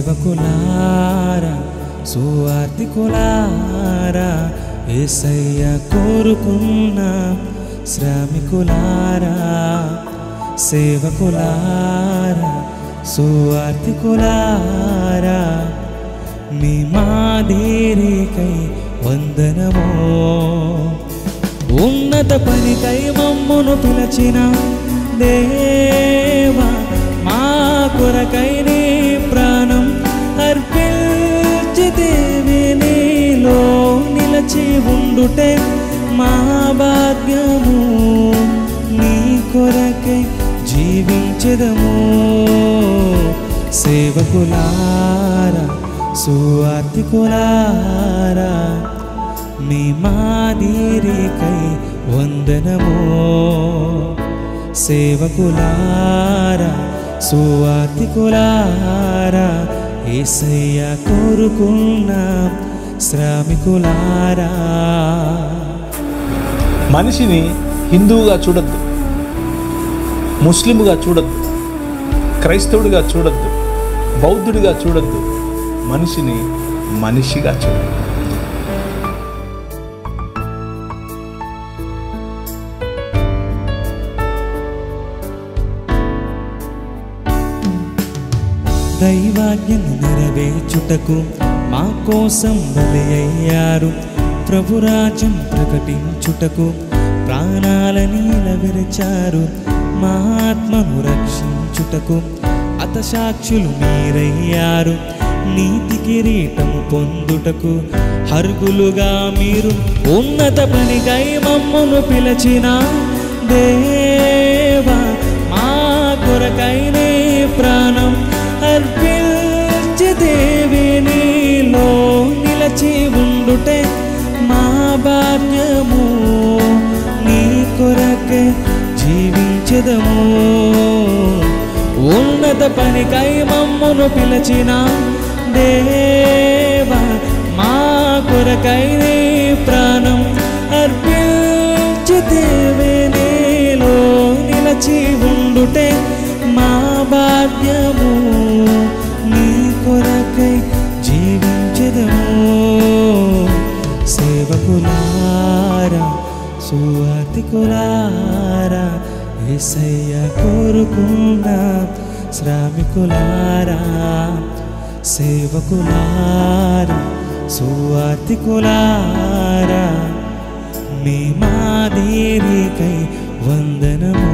సేవకులారా సువార్తికులారా యేసయ్య కోరుకున్న శ్రామికులారా సేవకులారా సువార్తికులారా మీ మాదిరికై వందనమో ఉన్నత పనికై మమ్మును పిలచిన దేవా మా కొరకై నీ ప్రాణం అర్పించితివి నీలో నిలచి ఉండుటే మా భాగ్యము నీ కొరకై జీవించెదము సేవకులారా సువార్తికులారా మీ మాదిరికై వందనమో సేవకులారా సువార్తికులారా యేసయ్య కోరుకున్న శ్రామికులారా. మనిషిని హిందువుగా చూడొద్దు, ముస్లింగా చూడొద్దు, క్రైస్తవుడిగా చూడొద్దు, బౌద్ధుడిగా చూడొద్దు. మనిషిని మనిషిగా చూడొద్దు. దైవాజ్ఞను నెరవేర్చుటకు మా కోసం బలి అయ్యారు. ప్రభురాజ్యం ప్రకటించుటకు ప్రాణాలని నిలవిరిచారు. మా ఆత్మను రక్షించుటకు అతసాక్షులు మీరయ్యారు. నీతి కిరీటము పొందుటకు హర్గులుగా మీరు ఉన్నత పనికై మమ్మును పిలచిన దేవా మా కొరకై నీ ప్రాణం అర్పించితివి నీలో నిలచి ఉండుటే మా భాగ్యము నీ కొరకే జీవించెదము ఉన్నత పనికై మమ్మును పిలచిన దేవా మా కొరకై నీ ప్రాణం అర్పించితివి నీలో నిలచి ఉండుటే మా భాగ్యము నీ కొరకై జీవించెదము సేవకులారా సువార్తికులారా యేసయ్య కోరుకున్న శ్రామికులారా సేవకులారా సువార్తికులారా మీ మాదిరికై వందనము.